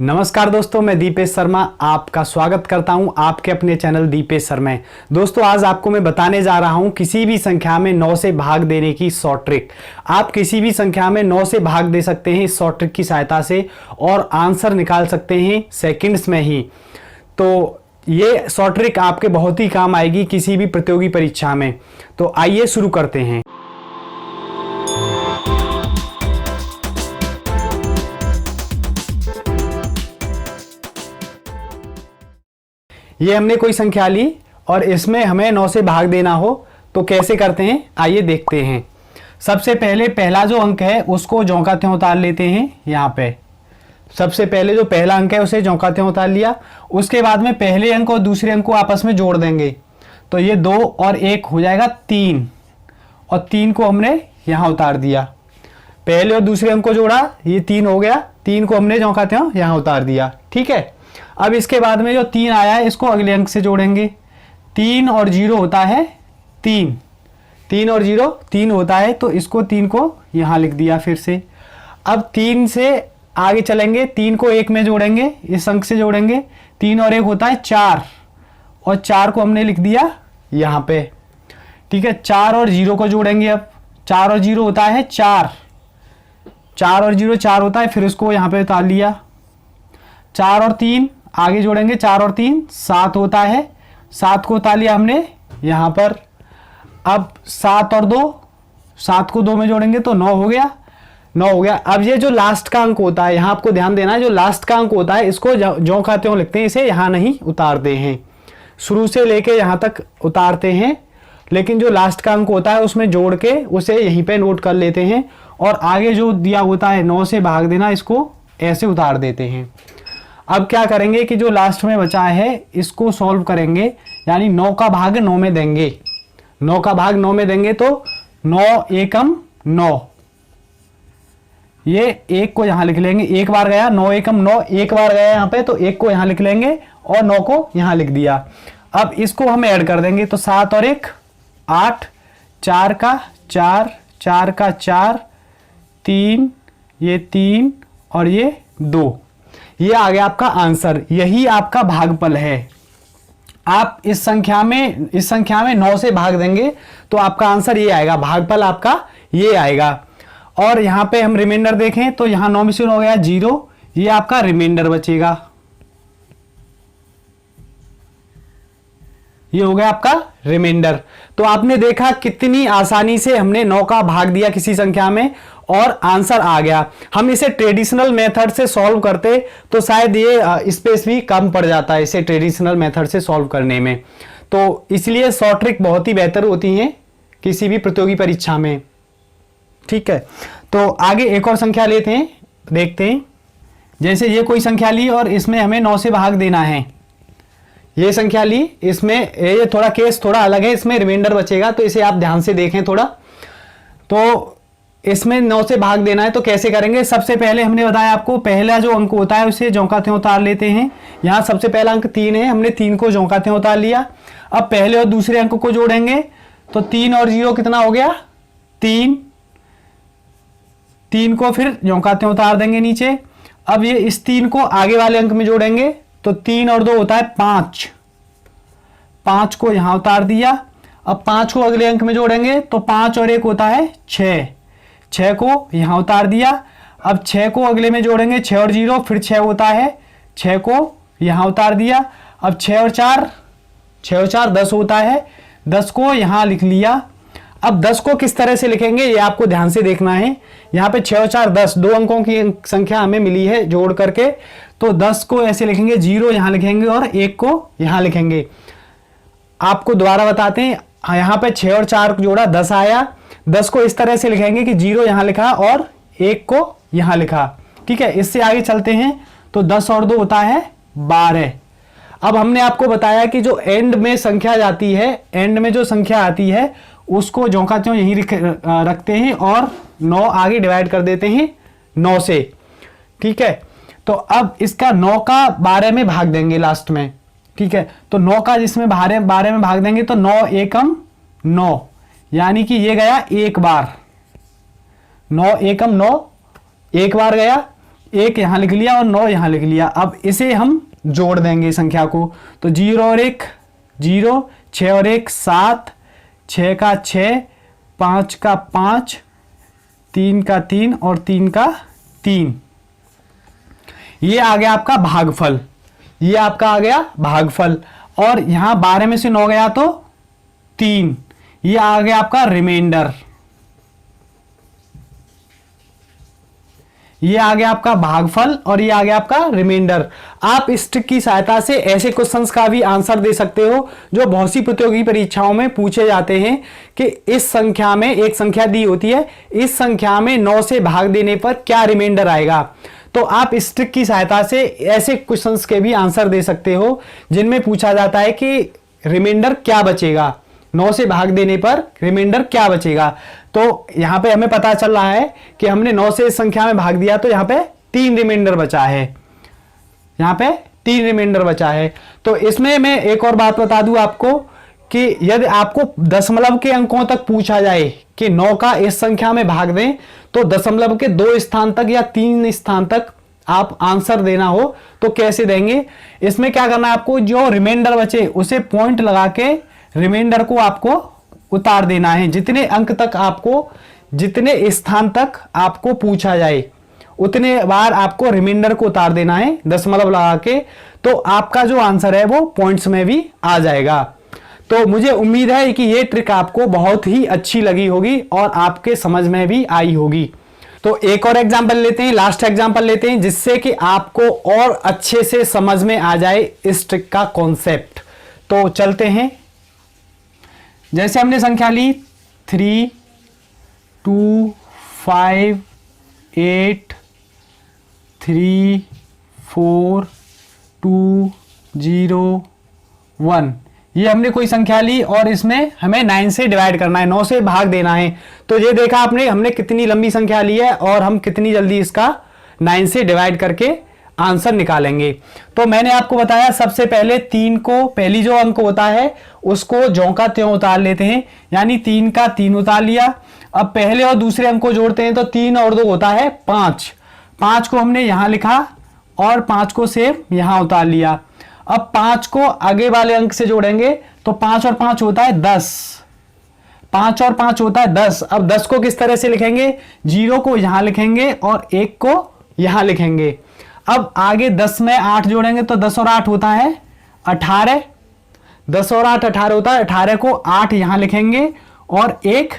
नमस्कार दोस्तों, मैं दीपेश शर्मा आपका स्वागत करता हूं आपके अपने चैनल दीपेश शर्मा में। दोस्तों, आज आपको मैं बताने जा रहा हूं किसी भी संख्या में 9 से भाग देने की शॉर्ट ट्रिक। आप किसी भी संख्या में 9 से भाग दे सकते हैं इस शॉर्ट ट्रिक की सहायता से और आंसर निकाल सकते हैं सेकंड्स में ही। तो ये शॉर्ट ट्रिक आपके बहुत ही काम आएगी किसी भी प्रतियोगी परीक्षा में। तो आइए शुरू करते हैं। ये हमने कोई संख्या ली और इसमें हमें 9 से भाग देना हो तो कैसे करते हैं, आइए देखते हैं। सबसे पहले पहला जो अंक है उसको ज्यों त्यों उतार लेते हैं। यहाँ पे सबसे पहले जो पहला अंक है उसे ज्यों त्यों उतार लिया। उसके बाद में पहले अंक और दूसरे अंक को आपस में जोड़ देंगे तो ये 2 और 1 हो जाएगा 3, और 3 को हमने यहाँ उतार दिया। पहले और दूसरे अंक को जोड़ा, ये 3 हो गया, 3 को हमने ज्यों त्यों यहाँ उतार दिया। ठीक है, अब इसके बाद में जो 3 आया है इसको अगले अंक से जोड़ेंगे। 3 और 0 होता है 3, 3 और 0 3 होता है, तो इसको 3 को यहाँ लिख दिया फिर से। अब 3 से आगे चलेंगे, 3 को 1 में जोड़ेंगे, इस अंक से जोड़ेंगे। 3 और 1 होता है 4, और 4 को हमने लिख दिया यहाँ पे। ठीक है, 4 और 0 को जोड़ेंगे। अब 4 और 0 होता है 4, 4 और 0 4 होता है, फिर उसको यहाँ पे उतार लिया। 4 और 3 आगे जोड़ेंगे, 4 और 3 7 होता है, 7 को उतार लिया हमने यहाँ पर। अब 7 और 2, 7 को 2 में जोड़ेंगे तो 9 हो गया, 9 हो गया। अब ये जो लास्ट का अंक होता है, यहाँ आपको ध्यान देना है, जो लास्ट का अंक होता है इसको ज्यों का त्यों लिखते हैं, इसे यहाँ नहीं उतारते हैं, शुरू से लेके यहाँ तक उतारते हैं, लेकिन जो लास्ट का अंक होता है उसमें जोड़ के उसे यहीं पे नोट कर लेते हैं, और आगे जो दिया होता है 9 से भाग देना, इसको ऐसे उतार देते हैं। अब क्या करेंगे कि जो लास्ट में बचा है इसको सॉल्व करेंगे, यानी 9 का भाग 9 में देंगे। 9 का भाग 9 में देंगे तो 9 एकम 9, ये 1 को यहां लिख लेंगे, एक बार गया 9 एकम 9, एक बार गया यहाँ पे तो 1 को यहां लिख लेंगे और 9 को यहां लिख दिया। अब इसको हम ऐड कर देंगे तो 7 और 1 8, 4 का 4, 4 का 4, 3, ये 3 और ये 2, ये आ गया आपका आंसर। यही आपका भागफल है। आप इस संख्या में 9 से भाग देंगे तो आपका आंसर ये आएगा, भागफल आपका ये आएगा। और यहाँ पे हम रिमाइंडर देखें तो यहाँ 9 में से हो गया 0, ये आपका रिमाइंडर बचेगा, ये हो गया आपका रिमाइंडर। तो आपने देखा कितनी आसानी से हमने 9 का भाग दिया किसी संख्या में और आंसर आ गया। हम इसे ट्रेडिशनल मेथड से सॉल्व करते तो शायद ये स्पेस भी कम पड़ जाता है इसे ट्रेडिशनल मेथड से सॉल्व करने में। तो इसलिए शॉर्ट ट्रिक बहुत ही बेहतर होती हैं किसी भी प्रतियोगी परीक्षा में। ठीक है, तो आगे एक और संख्या लेते हैं, देखते हैं। जैसे ये कोई संख्या ली और इसमें हमें 9 से भाग देना है, ये संख्या ली, इसमें ये थोड़ा केस थोड़ा अलग है, इसमें रिमाइंडर बचेगा, तो इसे आप ध्यान से देखें थोड़ा। तो इसमें 9 से भाग देना है तो कैसे करेंगे। सबसे पहले हमने बताया आपको, पहला जो अंक होता है उसे ज्यों का त्यों उतार लेते हैं। यहाँ सबसे पहला अंक 3 है, हमने 3 को ज्यों का त्यों उतार लिया। अब पहले और दूसरे अंक को जोड़ेंगे तो 3 और 0 कितना हो गया 3, 3 को फिर ज्यों का त्यों उतार देंगे नीचे। अब ये इस 3 को आगे वाले अंक में जोड़ेंगे तो 3 और 2 होता है 5, 5 को यहां उतार दिया। अब 5 को अगले अंक में जोड़ेंगे तो 5 और 1 होता है 6, 6 को यहां उतार दिया। अब 6 को अगले में जोड़ेंगे, 6 और 0 फिर 6 होता है, 6 को यहां उतार दिया। अब 6 और 4 10 होता है, 10 को यहां लिख लिया। अब 10 को किस तरह से लिखेंगे ये आपको ध्यान से देखना है। यहाँ पे 6 और 4 10, 2 अंकों की संख्या हमें मिली है जोड़ करके, तो 10 को ऐसे लिखेंगे, 0 यहां लिखेंगे और 1 को यहां लिखेंगे। आपको दोबारा बताते हैं, यहाँ पे 6 और 4 जोड़ा 10 आया, 10 को इस तरह से लिखेंगे कि 0 यहां लिखा और 1 को यहां लिखा। ठीक है, इससे आगे चलते हैं तो 10 और 2 होता है 12। अब हमने आपको बताया कि जो एंड में संख्या जाती है, एंड में जो संख्या आती है उसको ज्यों का त्यों यहीं रखते हैं और 9 आगे डिवाइड कर देते हैं 9 से। ठीक है, तो अब इसका 9 का 12 में भाग देंगे लास्ट में। ठीक है, तो 9 का जिसमें 12 में भाग देंगे तो 9 एकम 9, यानी कि ये गया एक बार, 9 एकम 9 एक बार गया। 1 यहाँ लिख लिया और 9 यहाँ लिख लिया। अब इसे हम जोड़ देंगे संख्या को, तो 0 और 1 0, 6 और 1 7, 6 का 6, 5 का 5, 3 का 3 और 3 का 3। ये आ गया आपका भागफल, ये आपका आ गया भागफल। और यहां 12 में से 9 गया तो 3, ये आ गया आपका रिमाइंडर, ये आ गया आपका भागफल और ये आ गया आपका रिमाइंडर। आप इस ट्रिक की सहायता से ऐसे क्वेश्चंस का भी आंसर दे सकते हो जो बहुत सी प्रतियोगी परीक्षाओं में पूछे जाते हैं कि इस संख्या में एक संख्या दी होती है, इस संख्या में 9 से भाग देने पर क्या रिमाइंडर आएगा। तो आप इस ट्रिक की सहायता से ऐसे क्वेश्चंस के भी आंसर दे सकते हो जिनमें पूछा जाता है कि रिमाइंडर क्या बचेगा, 9 से भाग देने पर रिमाइंडर क्या बचेगा। तो यहां पे हमें पता चल रहा है कि हमने 9 से इस संख्या में भाग दिया तो यहां पे 3 रिमाइंडर बचा है, यहां पे 3 रिमाइंडर बचा है। तो इसमें मैं एक और बात बता दूं आपको कि यदि आपको दशमलव के अंकों तक पूछा जाए कि 9 का इस संख्या में भाग दें तो दशमलव के 2 स्थान तक या 3 स्थान तक आप आंसर देना हो तो कैसे देंगे। इसमें क्या करना है, आपको जो रिमाइंडर बचे उसे पॉइंट लगा के रिमाइंडर को आपको उतार देना है। जितने अंक तक आपको, जितने स्थान तक आपको पूछा जाए उतने बार आपको रिमाइंडर को उतार देना है दशमलव लगा के, तो आपका जो आंसर है वो पॉइंट्स में भी आ जाएगा। तो मुझे उम्मीद है कि ये ट्रिक आपको बहुत ही अच्छी लगी होगी और आपके समझ में भी आई होगी। तो एक और एग्जांपल लेते हैं, लास्ट एग्जांपल लेते हैं जिससे कि आपको और अच्छे से समझ में आ जाए इस ट्रिक का कॉन्सेप्ट। तो चलते हैं, जैसे हमने संख्या ली 3 2 5 8 3 4 2 0 1, ये हमने कोई संख्या ली और इसमें हमें 9 से डिवाइड करना है, 9 से भाग देना है। तो ये देखा आपने, हमने कितनी लंबी संख्या ली है और हम कितनी जल्दी इसका 9 से डिवाइड करके आंसर निकालेंगे। तो मैंने आपको बताया सबसे पहले 3 को, पहली जो अंक होता है उसको ज्यों का त्यों उतार लेते हैं, यानी 3 का 3 उतार लिया। अब पहले और दूसरे अंक को जोड़ते हैं तो 3 और 2 होता है 5, 5 को हमने यहां लिखा और 5 को सेम यहां उतार लिया। अब 5 को आगे वाले अंक से जोड़ेंगे तो 5 और 5 होता है 10, 5 और 5 होता है 10। अब 10 को किस तरह से लिखेंगे, 0 को यहां लिखेंगे और 1 को यहां लिखेंगे। अब आगे 10 में 8 जोड़ेंगे तो 10 और 8 होता है 18, 10 और 8 18 होता है। 18 को 8 यहां लिखेंगे और 1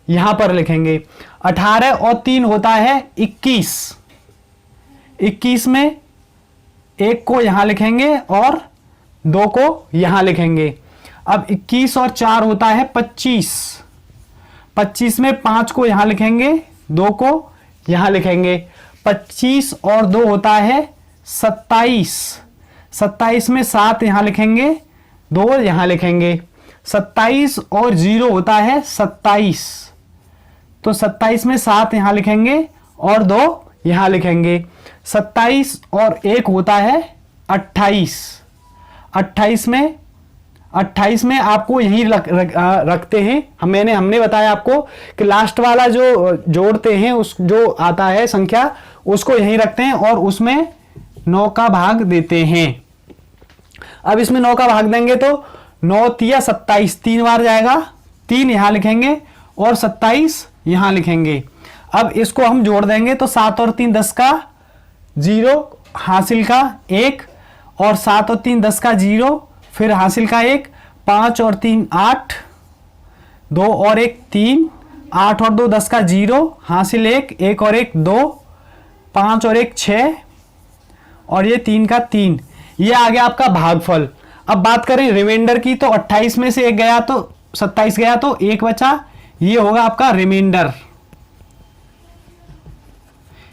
यहां पर लिखेंगे। 18 और 3 होता है 21, 21 में 1 को यहां लिखेंगे और 2 को यहां लिखेंगे। अब 21 और 4 होता है 25, 25 में 5 को यहां लिखेंगे, 2 को यहां लिखेंगे। 25 और 2 होता है 27, 27 में 7 यहां लिखेंगे, 2 यहां लिखेंगे। 27 और 0 होता है 27, तो 27 में 7 यहां लिखेंगे और 2 यहां लिखेंगे। 27 और 1 होता है 28, 28 में आपको यही रखते हैं। हमने बताया आपको कि लास्ट वाला जो जोड़ते हैं उस जो आता है संख्या उसको यहीं रखते हैं और उसमें 9 का भाग देते हैं। अब इसमें 9 का भाग देंगे तो 9 तिया 27, 3 बार जाएगा, 3 यहां लिखेंगे और 27 यहां लिखेंगे। अब इसको हम जोड़ देंगे तो 7 और 3 10 का 0, हासिल का 1, और 7 और 3 10 का 0, फिर हासिल का 1, 5 और 3 8, 2 और 1 3, 8 और 2 10 का 0, हासिल 1, 1 और 1 2, 5 और 1 6, और ये 3 का 3। ये आ गया आपका भागफल। अब बात करें रिमाइंडर की तो 28 में से 1 गया तो 27 गया तो 1 बचा, ये होगा आपका रिमाइंडर,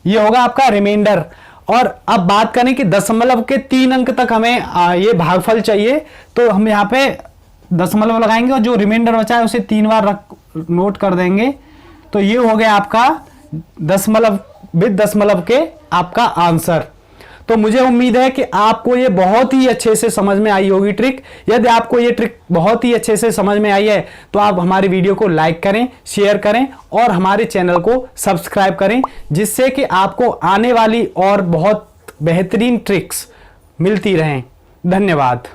ये होगा आपका रिमाइंडर। और अब बात करें कि दशमलव के 3 अंक तक हमें ये भागफल चाहिए तो हम यहाँ पे दशमलव लगाएंगे और जो रिमाइंडर बचा है उसे 3 बार नोट कर देंगे। तो ये हो गया आपका दशमलव विद दशमलव के आपका आंसर। तो मुझे उम्मीद है कि आपको ये बहुत ही अच्छे से समझ में आई होगी ट्रिक। यदि आपको ये ट्रिक बहुत ही अच्छे से समझ में आई है तो आप हमारे वीडियो को लाइक करें, शेयर करें और हमारे चैनल को सब्सक्राइब करें, जिससे कि आपको आने वाली और बहुत बेहतरीन ट्रिक्स मिलती रहें। धन्यवाद।